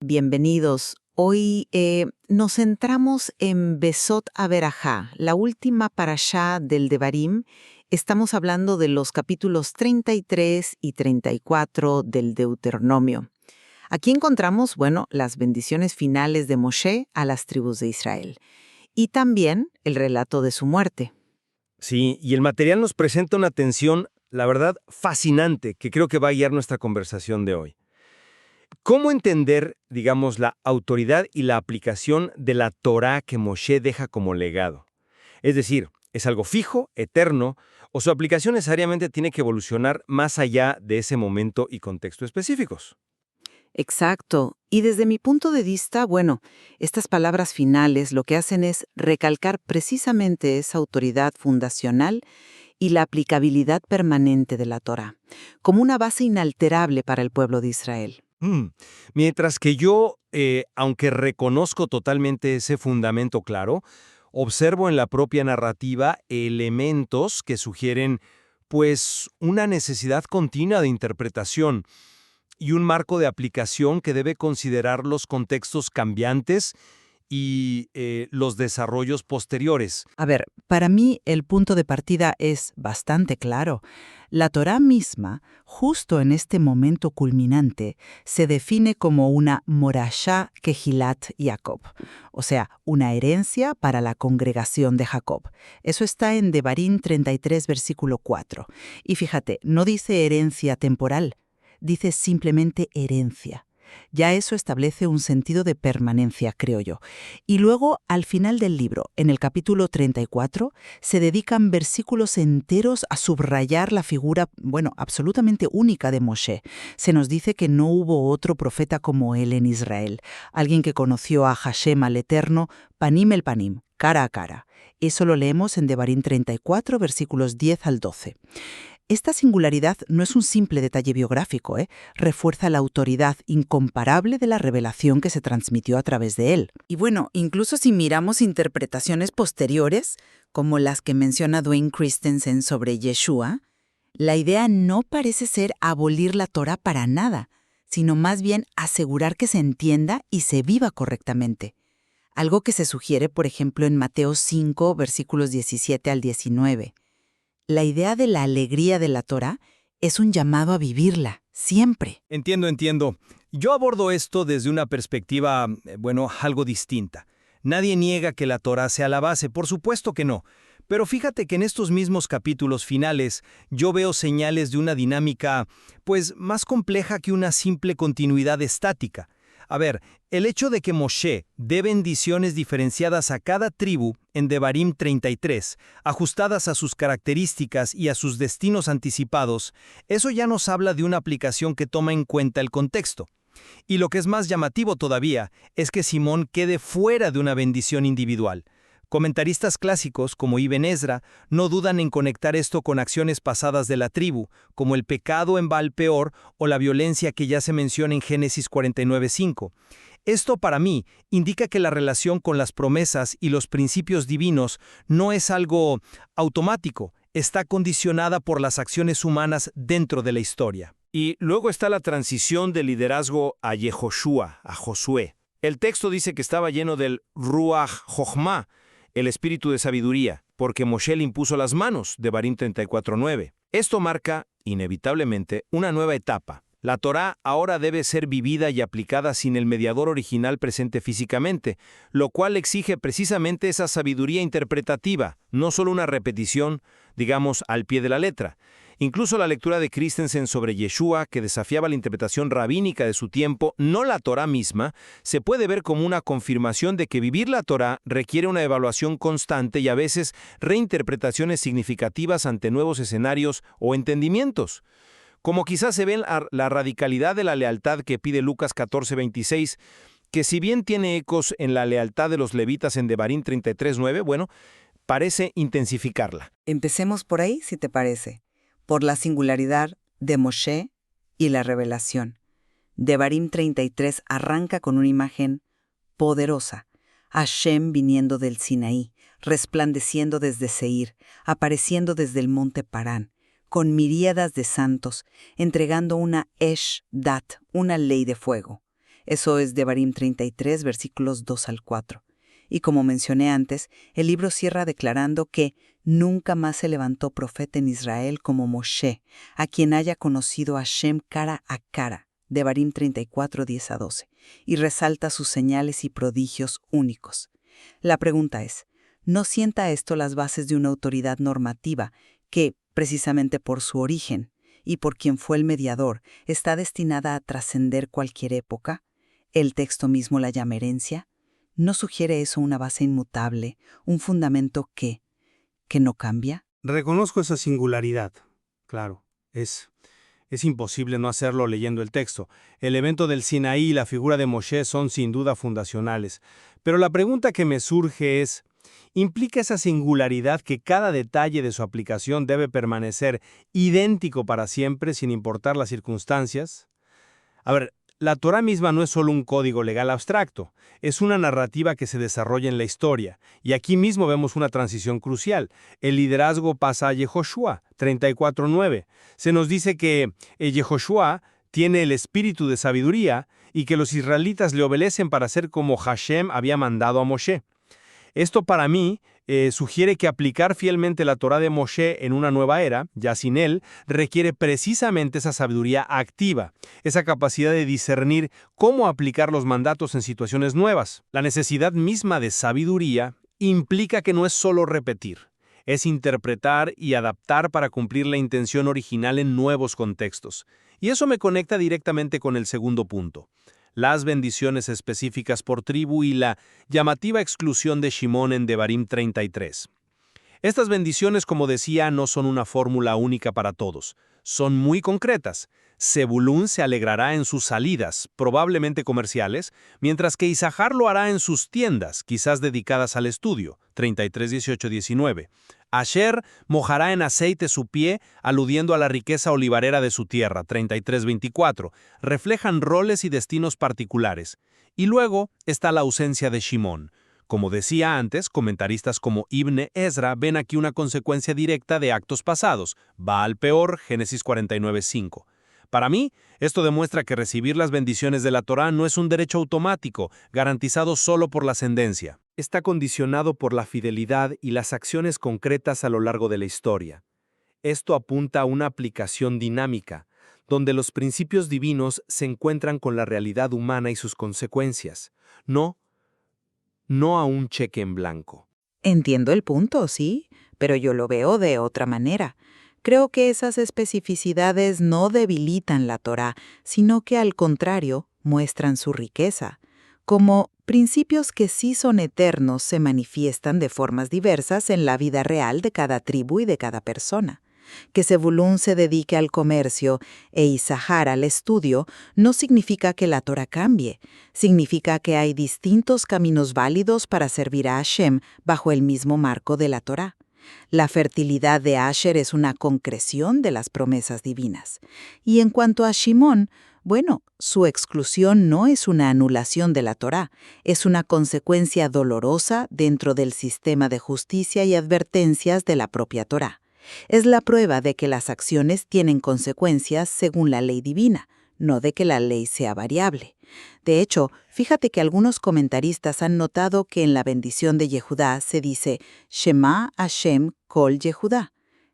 Bienvenidos. Hoy nos centramos en Besot Aberajá, la última parashá del Devarim. Estamos hablando de los capítulos 33 y 34 del Deuteronomio. Aquí encontramos, las bendiciones finales de Moshe a las tribus de Israel y también el relato de su muerte. Sí, y el material nos presenta una tensión, la verdad, fascinante, que creo que va a guiar nuestra conversación de hoy. ¿Cómo entender, digamos, la autoridad y la aplicación de la Torá que Moshe deja como legado? Es decir, ¿es algo fijo, eterno, o su aplicación necesariamente tiene que evolucionar más allá de ese momento y contexto específicos? Exacto. Y desde mi punto de vista, estas palabras finales lo que hacen es recalcar precisamente esa autoridad fundacional y la aplicabilidad permanente de la Torá, como una base inalterable para el pueblo de Israel. Mientras que yo, aunque reconozco totalmente ese fundamento claro, observo en la propia narrativa elementos que sugieren, pues, una necesidad continua de interpretación y un marco de aplicación que debe considerar los contextos cambiantes y los desarrollos posteriores. A ver, para mí el punto de partida es bastante claro. La Torá misma, justo en este momento culminante, se define como una morashá kehilat Jacob, o sea, una herencia para la congregación de Jacob. Eso está en Devarim 33, versículo 4. Y fíjate, no dice herencia temporal, dice simplemente herencia. Ya eso establece un sentido de permanencia, creo yo. Y luego, al final del libro, en el capítulo 34, se dedican versículos enteros a subrayar la figura, absolutamente única de Moshe. Se nos dice que no hubo otro profeta como él en Israel, alguien que conoció a Hashem, al Eterno, panim el panim, cara a cara. Eso lo leemos en Devarim 34, versículos 10 al 12. Esta singularidad no es un simple detalle biográfico, refuerza la autoridad incomparable de la revelación que se transmitió a través de él. Y incluso si miramos interpretaciones posteriores, como las que menciona Dwayne Christensen sobre Yeshua, la idea no parece ser abolir la Torá para nada, sino más bien asegurar que se entienda y se viva correctamente. Algo que se sugiere, por ejemplo, en Mateo 5, versículos 17 al 19. La idea de la alegría de la Torá es un llamado a vivirla, siempre. Entiendo. Yo abordo esto desde una perspectiva, algo distinta. Nadie niega que la Torá sea la base, por supuesto que no. Pero fíjate que en estos mismos capítulos finales yo veo señales de una dinámica, más compleja que una simple continuidad estática. A ver, el hecho de que Moshe dé bendiciones diferenciadas a cada tribu en Devarim 33, ajustadas a sus características y a sus destinos anticipados, eso ya nos habla de una aplicación que toma en cuenta el contexto. Y lo que es más llamativo todavía es que Simón quede fuera de una bendición individual. Comentaristas clásicos como Ibn Ezra no dudan en conectar esto con acciones pasadas de la tribu, como el pecado en Baal Peor o la violencia que ya se menciona en Génesis 49:5. Esto para mí indica que la relación con las promesas y los principios divinos no es algo automático, está condicionada por las acciones humanas dentro de la historia. Y luego está la transición del liderazgo a Yehoshua, a Josué. El texto dice que estaba lleno del Ruach Jochma, el espíritu de sabiduría, porque Moshe le impuso las manos, Devarim 34:9. Esto marca, inevitablemente, una nueva etapa. La Torá ahora debe ser vivida y aplicada sin el mediador original presente físicamente, lo cual exige precisamente esa sabiduría interpretativa, no solo una repetición, digamos, al pie de la letra. Incluso la lectura de Christensen sobre Yeshua, que desafiaba la interpretación rabínica de su tiempo, no la Torá misma, se puede ver como una confirmación de que vivir la Torá requiere una evaluación constante y a veces reinterpretaciones significativas ante nuevos escenarios o entendimientos. Como quizás se ve en la radicalidad de la lealtad que pide Lucas 14:26, que si bien tiene ecos en la lealtad de los levitas en Devarim 33:9, parece intensificarla. Empecemos por ahí, si te parece, por la singularidad de Moshe y la revelación. Devarim 33 arranca con una imagen poderosa. Hashem viniendo del Sinaí, resplandeciendo desde Seir, apareciendo desde el monte Parán, con miríadas de santos, entregando una Esh Dat, una ley de fuego. Eso es Devarim 33, versículos 2 al 4. Y como mencioné antes, el libro cierra declarando que nunca más se levantó profeta en Israel como Moshe, a quien haya conocido a Hashem cara a cara, Devarim 34, 10 a 12, y resalta sus señales y prodigios únicos. La pregunta es, ¿no sienta esto las bases de una autoridad normativa que, precisamente por su origen y por quien fue el mediador, está destinada a trascender cualquier época? ¿El texto mismo la llama herencia? ¿No sugiere eso una base inmutable, un fundamento que no cambia? Reconozco esa singularidad. Claro, es imposible no hacerlo leyendo el texto. El evento del Sinaí y la figura de Moshe son sin duda fundacionales. Pero la pregunta que me surge es, ¿implica esa singularidad que cada detalle de su aplicación debe permanecer idéntico para siempre sin importar las circunstancias? A ver, la Torá misma no es solo un código legal abstracto, es una narrativa que se desarrolla en la historia, y aquí mismo vemos una transición crucial. El liderazgo pasa a Yehoshua, 34:9. Se nos dice que Yehoshua tiene el espíritu de sabiduría y que los israelitas le obedecen para ser como Hashem había mandado a Moshe. Esto para mí sugiere que aplicar fielmente la Torá de Moshe en una nueva era, ya sin él, requiere precisamente esa sabiduría activa, esa capacidad de discernir cómo aplicar los mandatos en situaciones nuevas. La necesidad misma de sabiduría implica que no es solo repetir, es interpretar y adaptar para cumplir la intención original en nuevos contextos. Y eso me conecta directamente con el segundo punto. Las bendiciones específicas por tribu y la llamativa exclusión de Shimón en Devarim 33. Estas bendiciones, como decía, no son una fórmula única para todos. Son muy concretas. Zebulún se alegrará en sus salidas, probablemente comerciales, mientras que Isahar lo hará en sus tiendas, quizás dedicadas al estudio, 33, 18, 19. Asher mojará en aceite su pie, aludiendo a la riqueza olivarera de su tierra, 33, 24. Reflejan roles y destinos particulares. Y luego está la ausencia de Shimón. Como decía antes, comentaristas como Ibn Ezra ven aquí una consecuencia directa de actos pasados. Baal Peor, Génesis 49, 5. Para mí, esto demuestra que recibir las bendiciones de la Torá no es un derecho automático, garantizado solo por la ascendencia. Está condicionado por la fidelidad y las acciones concretas a lo largo de la historia. Esto apunta a una aplicación dinámica, donde los principios divinos se encuentran con la realidad humana y sus consecuencias, no a un cheque en blanco. Entiendo el punto, sí, pero yo lo veo de otra manera. Creo que esas especificidades no debilitan la Torá, sino que al contrario, muestran su riqueza. Como principios que sí son eternos se manifiestan de formas diversas en la vida real de cada tribu y de cada persona. Que Zebulún se dedique al comercio e Isahar al estudio no significa que la Torá cambie, significa que hay distintos caminos válidos para servir a Hashem bajo el mismo marco de la Torá. La fertilidad de Asher es una concreción de las promesas divinas. Y en cuanto a Shimón, bueno, su exclusión no es una anulación de la Torá, es una consecuencia dolorosa dentro del sistema de justicia y advertencias de la propia Torá. Es la prueba de que las acciones tienen consecuencias según la ley divina, no de que la ley sea variable. De hecho, fíjate que algunos comentaristas han notado que en la bendición de Yehudá se dice Shema Hashem Kol Yehudá.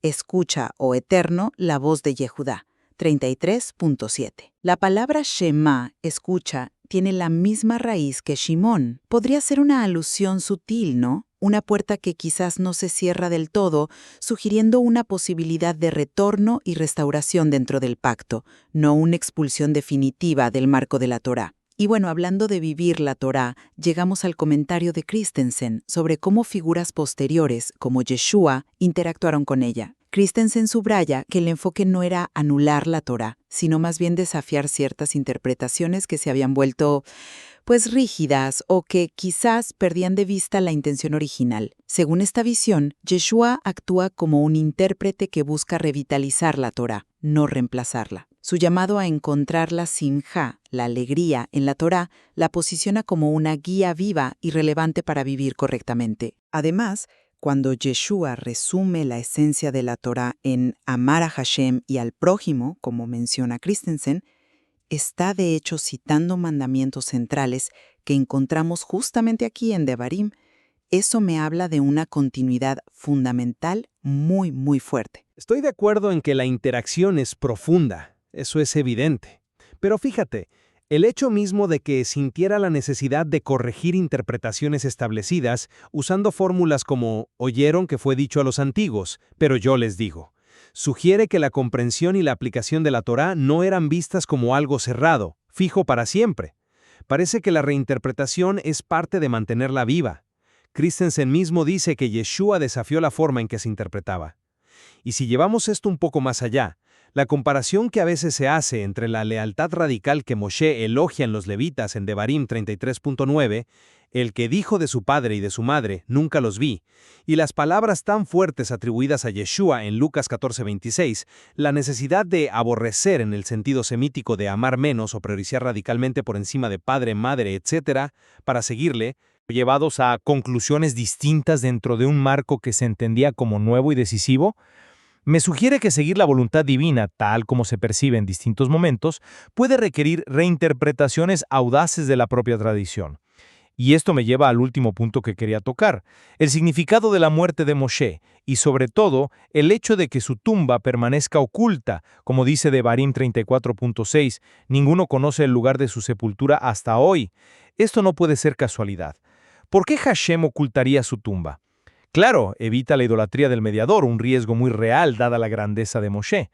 Escucha, oh Eterno, la voz de Yehudá. 33.7. La palabra Shema, escucha, tiene la misma raíz que Shimón. Podría ser una alusión sutil, ¿no? Una puerta que quizás no se cierra del todo, sugiriendo una posibilidad de retorno y restauración dentro del pacto, no una expulsión definitiva del marco de la Torá. Y bueno, hablando de vivir la Torá, llegamos al comentario de Christensen sobre cómo figuras posteriores, como Yeshua, interactuaron con ella. Christensen subraya que el enfoque no era anular la Torá, sino más bien desafiar ciertas interpretaciones que se habían vuelto rígidas o que quizás perdían de vista la intención original. Según esta visión, Yeshua actúa como un intérprete que busca revitalizar la Torá, no reemplazarla. Su llamado a encontrar la simja, la alegría, en la Torá, la posiciona como una guía viva y relevante para vivir correctamente. Además, cuando Yeshua resume la esencia de la Torá en amar a Hashem y al prójimo, como menciona Christensen, Está de hecho citando mandamientos centrales que encontramos justamente aquí en Devarim. Eso me habla de una continuidad fundamental muy, muy fuerte. Estoy de acuerdo en que la interacción es profunda, eso es evidente. Pero fíjate, el hecho mismo de que sintiera la necesidad de corregir interpretaciones establecidas usando fórmulas como «oyeron que fue dicho a los antiguos, pero yo les digo», sugiere que la comprensión y la aplicación de la Torá no eran vistas como algo cerrado, fijo para siempre. Parece que la reinterpretación es parte de mantenerla viva. Christensen mismo dice que Yeshua desafió la forma en que se interpretaba. Y si llevamos esto un poco más allá, la comparación que a veces se hace entre la lealtad radical que Moshe elogia en los levitas en Devarim 33.9, el que dijo de su padre y de su madre, nunca los vi, y las palabras tan fuertes atribuidas a Yeshua en Lucas 14.26, la necesidad de aborrecer en el sentido semítico de amar menos o priorizar radicalmente por encima de padre, madre, etc., para seguirle, llevados a conclusiones distintas dentro de un marco que se entendía como nuevo y decisivo, me sugiere que seguir la voluntad divina, tal como se percibe en distintos momentos, puede requerir reinterpretaciones audaces de la propia tradición. Y esto me lleva al último punto que quería tocar, el significado de la muerte de Moshe, y sobre todo, el hecho de que su tumba permanezca oculta, como dice Devarim 34.6, ninguno conoce el lugar de su sepultura hasta hoy. Esto no puede ser casualidad. ¿Por qué Hashem ocultaría su tumba? Claro, evita la idolatría del mediador, un riesgo muy real dada la grandeza de Moshe.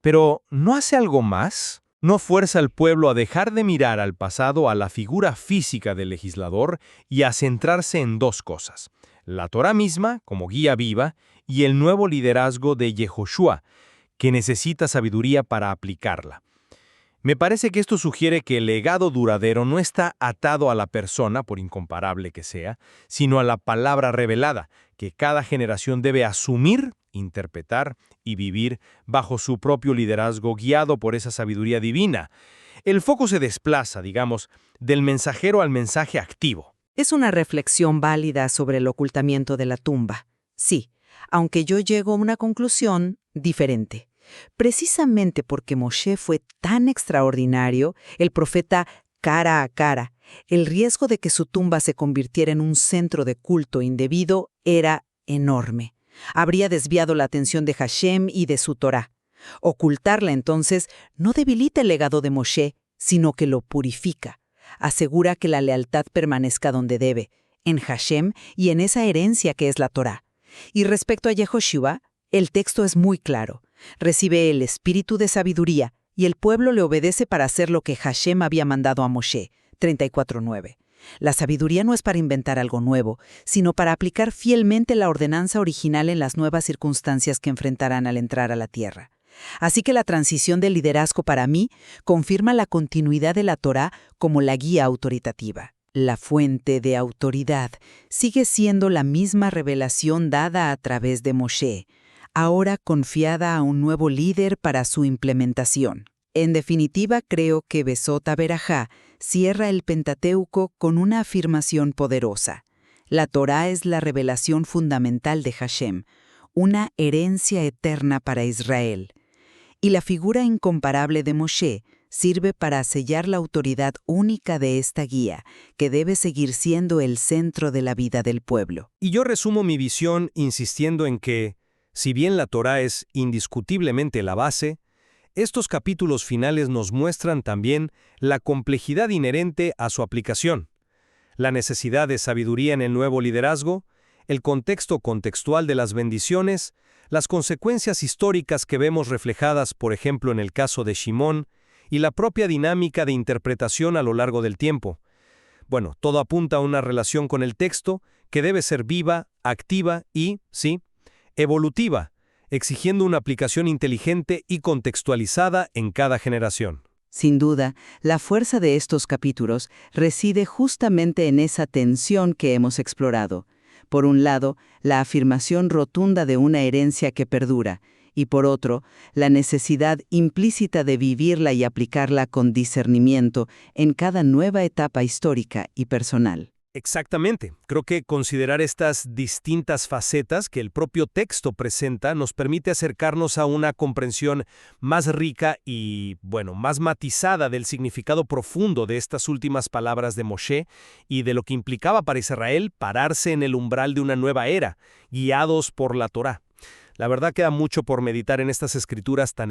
Pero, ¿no hace algo más? ¿No fuerza al pueblo a dejar de mirar al pasado, a la figura física del legislador, y a centrarse en dos cosas? La Torá misma, como guía viva, y el nuevo liderazgo de Yehoshua, que necesita sabiduría para aplicarla. Me parece que esto sugiere que el legado duradero no está atado a la persona, por incomparable que sea, sino a la palabra revelada, que cada generación debe asumir, interpretar y vivir bajo su propio liderazgo guiado por esa sabiduría divina. El foco se desplaza, digamos, del mensajero al mensaje activo. Es una reflexión válida sobre el ocultamiento de la tumba. Sí, aunque yo llego a una conclusión diferente. Precisamente porque Moshe fue tan extraordinario, el profeta cara a cara, el riesgo de que su tumba se convirtiera en un centro de culto indebido era enorme. Habría desviado la atención de Hashem y de su Torá. Ocultarla entonces no debilita el legado de Moshe, sino que lo purifica. Asegura que la lealtad permanezca donde debe, en Hashem y en esa herencia que es la Torá. Y respecto a Yehoshua, el texto es muy claro. Recibe el espíritu de sabiduría y el pueblo le obedece para hacer lo que Hashem había mandado a Moshe, 34.9. La sabiduría no es para inventar algo nuevo, sino para aplicar fielmente la ordenanza original en las nuevas circunstancias que enfrentarán al entrar a la tierra. Así que la transición del liderazgo para mí confirma la continuidad de la Torá como la guía autoritativa. La fuente de autoridad sigue siendo la misma revelación dada a través de Moshe, ahora confiada a un nuevo líder para su implementación. En definitiva, creo que Besot HaBerajá cierra el Pentateuco con una afirmación poderosa. La Torá es la revelación fundamental de Hashem, una herencia eterna para Israel. Y la figura incomparable de Moshe sirve para sellar la autoridad única de esta guía, que debe seguir siendo el centro de la vida del pueblo. Y yo resumo mi visión insistiendo en que, si bien la Torá es indiscutiblemente la base, estos capítulos finales nos muestran también la complejidad inherente a su aplicación, la necesidad de sabiduría en el nuevo liderazgo, el contexto contextual de las bendiciones, las consecuencias históricas que vemos reflejadas, por ejemplo, en el caso de Shimón, y la propia dinámica de interpretación a lo largo del tiempo. Bueno, todo apunta a una relación con el texto que debe ser viva, activa y, sí, evolutiva, exigiendo una aplicación inteligente y contextualizada en cada generación. Sin duda, la fuerza de estos capítulos reside justamente en esa tensión que hemos explorado. Por un lado, la afirmación rotunda de una herencia que perdura, y por otro, la necesidad implícita de vivirla y aplicarla con discernimiento en cada nueva etapa histórica y personal. Exactamente. Creo que considerar estas distintas facetas que el propio texto presenta nos permite acercarnos a una comprensión más rica y, bueno, más matizada del significado profundo de estas últimas palabras de Moshe y de lo que implicaba para Israel pararse en el umbral de una nueva era, guiados por la Torá. La verdad queda mucho por meditar en estas escrituras tan